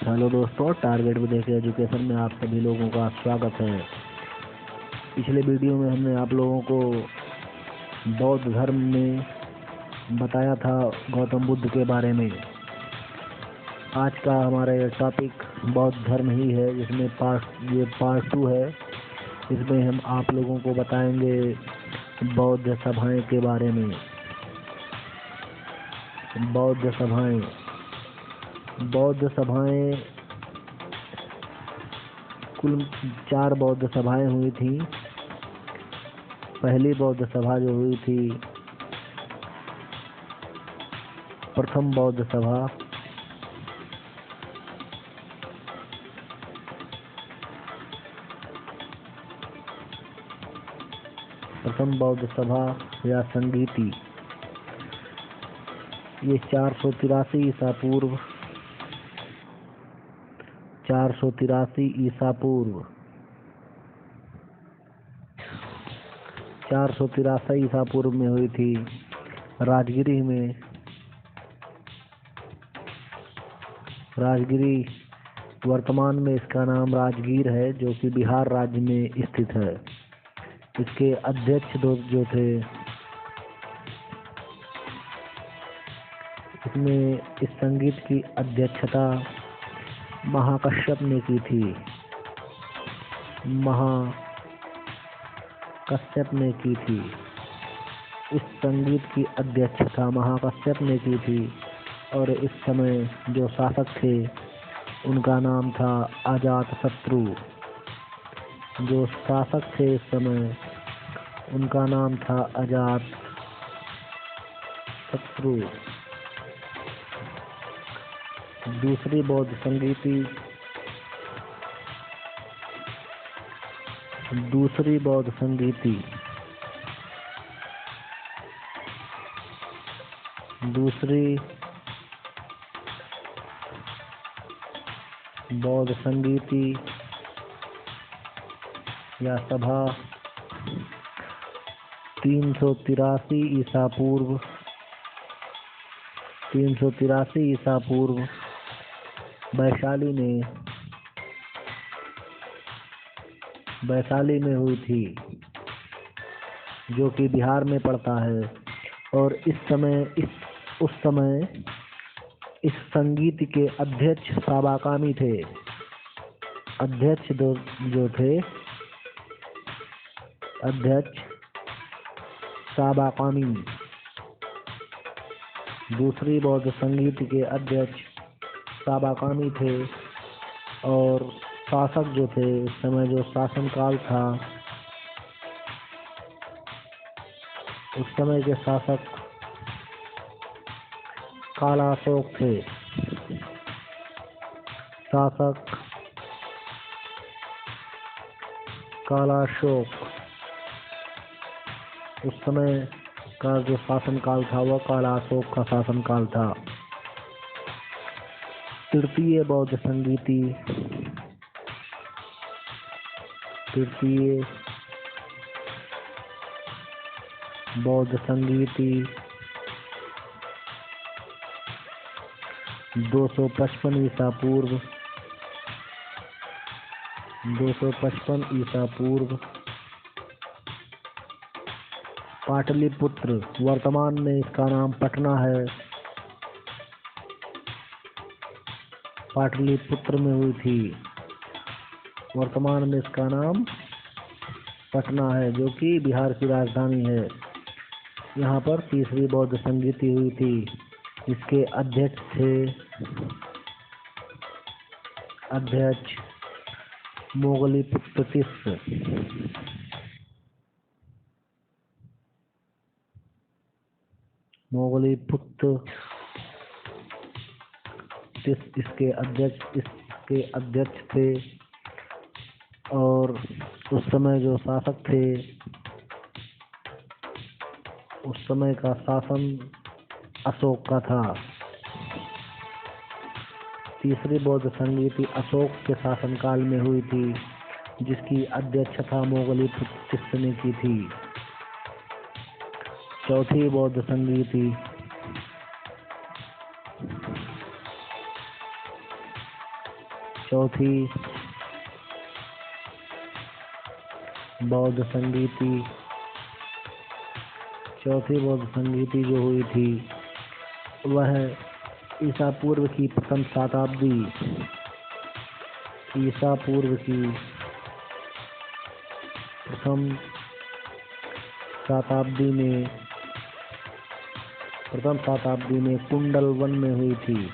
Hello दोस्तों, target विदेश education में आप सभी लोगों का स्वागत है। पिछले वीडियो में हमने आप लोगों को बौद्ध धर्म में बताया था गौतम बुद्ध के बारे में। आज का हमारा ये टॉपिक बौद्ध धर्म ही है, जिसमें पार्ट 2 है। इसमें हम आप लोगों को बताएंगे बौद्ध सभाएं के बारे में। बौद्ध सभाएं कुल 4 बौद्ध सभाएं हुई थी। पहली बौद्ध सभा जो हुई थी, प्रथम बौद्ध सभा, या संगीति, ये 483 ईसा पूर्व 483 ईसा पूर्व में हुई थी, राजगिरी में। वर्तमान में इसका नाम राजगीर है, जो कि बिहार राज्य में स्थित है। इसके अध्यक्ष जो थे, इसमें इस संगीत की अध्यक्षता महाकश्यप ने की थी। इस संगीत की अध्यक्षता महाकश्यप ने की थी, और इस समय जो शासक थे उनका नाम था अजातशत्रु। उनका नाम था अजातशत्रु। दूसरी बौद्ध संगीति या सभा 383 ईसा पूर्व वैशाली में हुई थी, जो कि बिहार में पड़ता है। और उस समय इस संगीत के अध्यक्ष साबाकामी थे। दूसरी बौद्ध संगीत के अध्यक्ष साबाकामी थे, और शासक जो थे, इस समय जो शासनकाल था, उस समय के शासक कालाशोक थे। उस समय का जो शासनकाल था वह कालाशोक का शासनकाल था। तृतीय बौद्ध संगीति 255 ईसा पूर्व पाटलिपुत्र, वर्तमान में इसका नाम पटना है, पाटलिपुत्र में हुई थी। वर्तमान में इसका नाम पटना है, जो कि बिहार की राजधानी है। यहाँ पर तीसरी बौद्ध संगीति हुई थी। इसके अध्यक्ष थे मोगलीपुत्र तिस्स। इसके अध्यक्ष थे, और उस समय जो शासक थे, उस समय का शासन अशोक का था। तीसरी बौद्ध संगीति अशोक के शासनकाल में हुई थी, जिसकी अध्यक्षता मोगलीपुत्र तिस्स ने की थी। चौथी बौद्ध संगीति चौथी बौद्ध संगीति जो हुई थी वह ईसा पूर्व की प्रथम शताब्दी में कुंडलवन में हुई थी।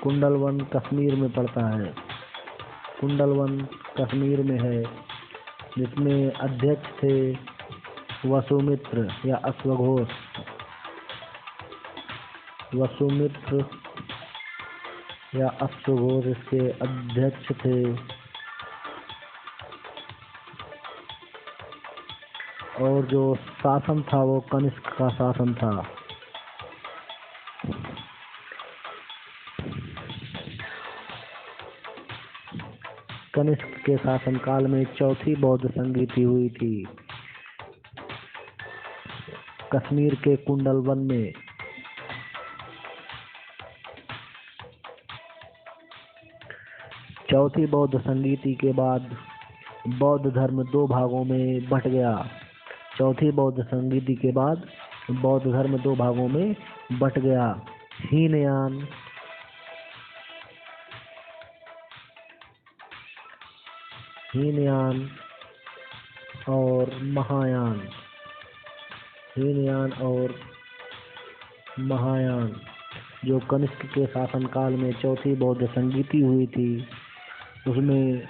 कुंडलवन कश्मीर में पड़ता है। कुंडलवन कश्मीर में है, जिसमें अध्यक्ष थे वसुमित्र या अश्वघोष। इसके अध्यक्ष थे। और जो शासन था वो कनिष्क का शासन था। कनिष्क के शासनकाल में चौथी बौद्ध संगीति हुई थी कश्मीर के कुंडलवन में। चौथी बौद्ध संगीति के बाद बौद्ध धर्म दो भागों में बट गया। चौथी बौद्ध संगीति के बाद बौद्ध धर्म दो भागों में बट गया। हीनयान और महायान। जो कनिष्क के शासनकाल में चौथी बौद्ध संगीति हुई थी, उसमें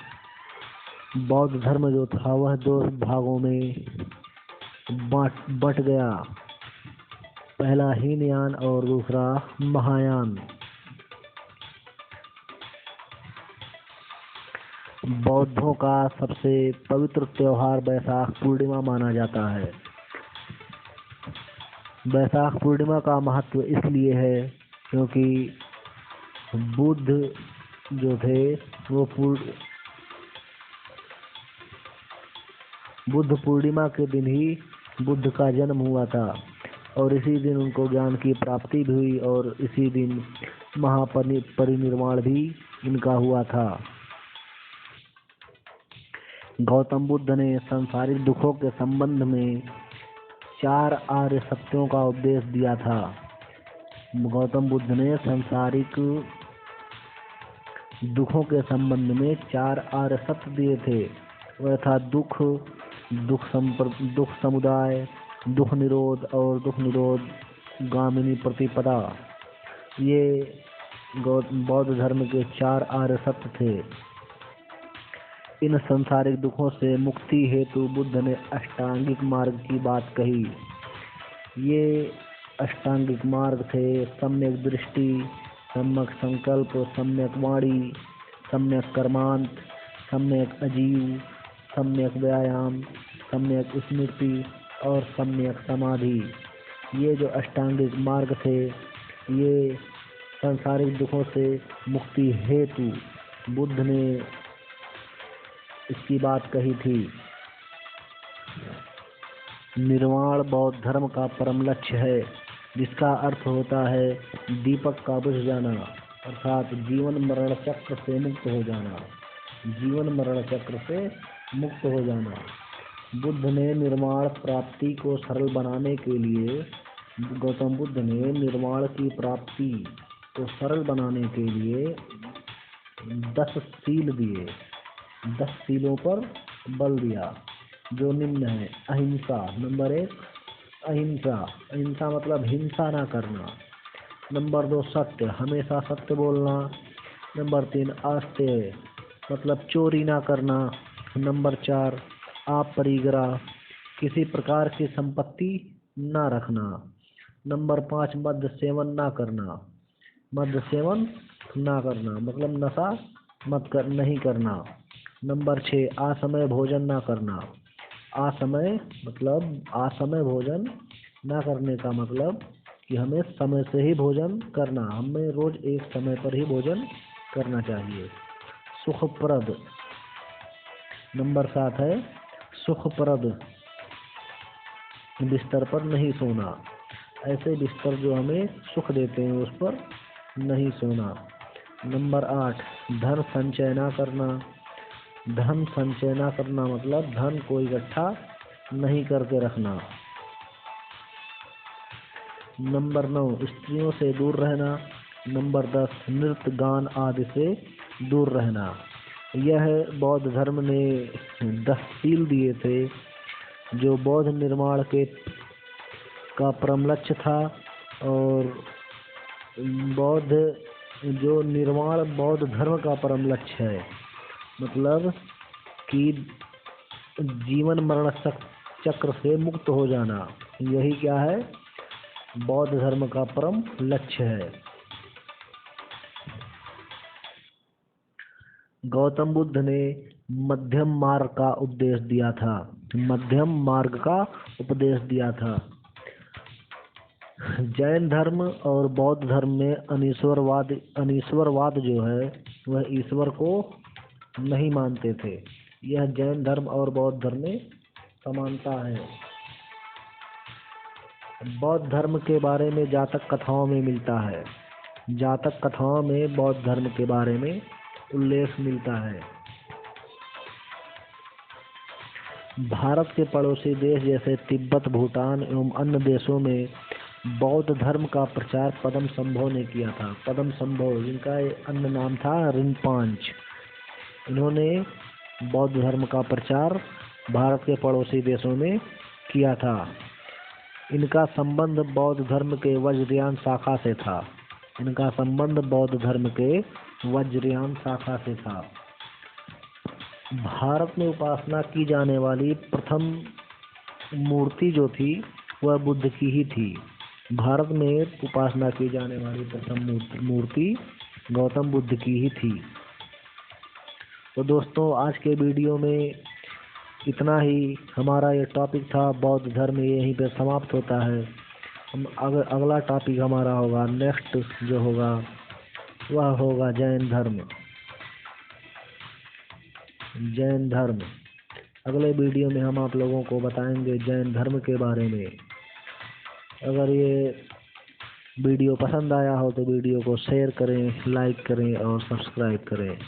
बौद्ध धर्म जो था वह दो भागों में बट गया। पहला हीनयान और दूसरा महायान। बौद्धों का सबसे पवित्र त्योहार बैसाख पूर्णिमा माना जाता है। बैसाख पूर्णिमा का महत्व इसलिए है क्योंकि बुद्ध जो थे वो बुद्ध पूर्णिमा के दिन ही बुद्ध का जन्म हुआ था, और इसी दिन उनको ज्ञान की प्राप्ति भी हुई, और इसी दिन महापरिनिर्वाण भी इनका हुआ था। गौतम बुद्ध ने सांसारिक दुखों के संबंध में 4 आर्य सत्यों का उपदेश दिया था। गौतम बुद्ध ने सांसारिक दुखों के संबंध में 4 आर्य सत्य दिए थे। वह था दुख समुदाय, दुख निरोध और दुख निरोध गामिनी प्रतिपदा। ये बौद्ध धर्म के 4 आर्य सत्य थे। इन संसारिक दुखों से मुक्ति हेतु बुद्ध ने अष्टांगिक मार्ग की बात कही। ये अष्टांगिक मार्ग थे सम्यक दृष्टि, सम्यक संकल्प, सम्यक वाणी, सम्यक कर्मांत, सम्यक अजीव, सम्यक व्यायाम, सम्यक स्मृति और सम्यक समाधि। ये जो अष्टांगिक मार्ग थे, ये सांसारिक दुखों से मुक्ति हेतु बुद्ध ने इसकी बात कही थी। निर्वाण बौद्ध धर्म का परम लक्ष्य है, जिसका अर्थ होता है दीपक का बुझ जाना, अर्थात जीवन मरण चक्र से मुक्त हो जाना। बुद्ध ने निर्वाण प्राप्ति को सरल बनाने के लिए, गौतम बुद्ध ने निर्वाण की प्राप्ति को सरल बनाने के लिए 10 शील दिए। 10 शीलों पर बल दिया, जो निम्न है। अहिंसा, नंबर 1 अहिंसा मतलब हिंसा ना करना। नंबर 2 सत्य, हमेशा सत्य बोलना। नंबर 3 आस्तेय मतलब चोरी ना करना। नंबर 4 अपरिग्रह, किसी प्रकार की संपत्ति ना रखना। नंबर 5 मद्य सेवन ना करना मतलब नशा नहीं करना। नंबर 6 असमय भोजन ना करना। असमय भोजन ना करने का मतलब कि हमें समय से ही भोजन करना, हमें रोज एक समय पर ही भोजन करना चाहिए। सुखप्रद, नंबर 7 है सुखप्रद, बिस्तर पर नहीं सोना। ऐसे बिस्तर जो हमें सुख देते हैं उस पर नहीं सोना। नंबर 8, धन संचय ना करना। धन संचय ना करना मतलब धन को इकट्ठा नहीं करके रखना। नंबर 9, स्त्रियों से दूर रहना। नंबर 10, नृत्य गान आदि से दूर रहना। यह बौद्ध धर्म ने 10 शील दिए थे जो बौद्ध निर्माण का परम लक्ष्य था। और बौद्ध धर्म का परम लक्ष्य है, मतलब कि जीवन मरण चक्र से मुक्त हो जाना। यही क्या है, बौद्ध धर्म का परम लक्ष्य है। गौतम बुद्ध ने मध्यम मार्ग का उपदेश दिया था। मध्यम मार्ग का उपदेश दिया था। जैन धर्म और बौद्ध धर्म में अनीश्वरवाद जो है वह ईश्वर को नहीं मानते थे। यह जैन धर्म और बौद्ध धर्म में समानता है। बौद्ध धर्म के बारे में जातक कथाओं में मिलता है। जातक कथाओं में बौद्ध धर्म के बारे में उल्लेख मिलता है। भारत के पड़ोसी देश जैसे तिब्बत, भूटान एवं अन्य देशों में बौद्ध धर्म का प्रचार पद्मसंभव ने किया था। पद्मसंभव, जिनका अन्य नाम था रिनपांच, इन्होंने बौद्ध धर्म का प्रचार भारत के पड़ोसी देशों में किया था। इनका संबंध बौद्ध धर्म के वज्रयान शाखा से था। इनका संबंध बौद्ध धर्म के वज्रयान शाखा से था। भारत में उपासना की जाने वाली प्रथम मूर्ति जो थी वह बुद्ध की ही थी। भारत में उपासना की जाने वाली प्रथम मूर्ति गौतम बुद्ध की ही थी। तो दोस्तों, आज के वीडियो में इतना ही। हमारा ये टॉपिक था बौद्ध धर्म, यहीं पे समाप्त होता है। हम अगला टॉपिक हमारा होगा, नेक्स्ट जो होगा वह होगा जैन धर्म। जैन धर्म अगले वीडियो में हम आप लोगों को बताएंगे जैन धर्म के बारे में। अगर ये वीडियो पसंद आया हो तो वीडियो को शेयर करें, लाइक करें और सब्सक्राइब करें।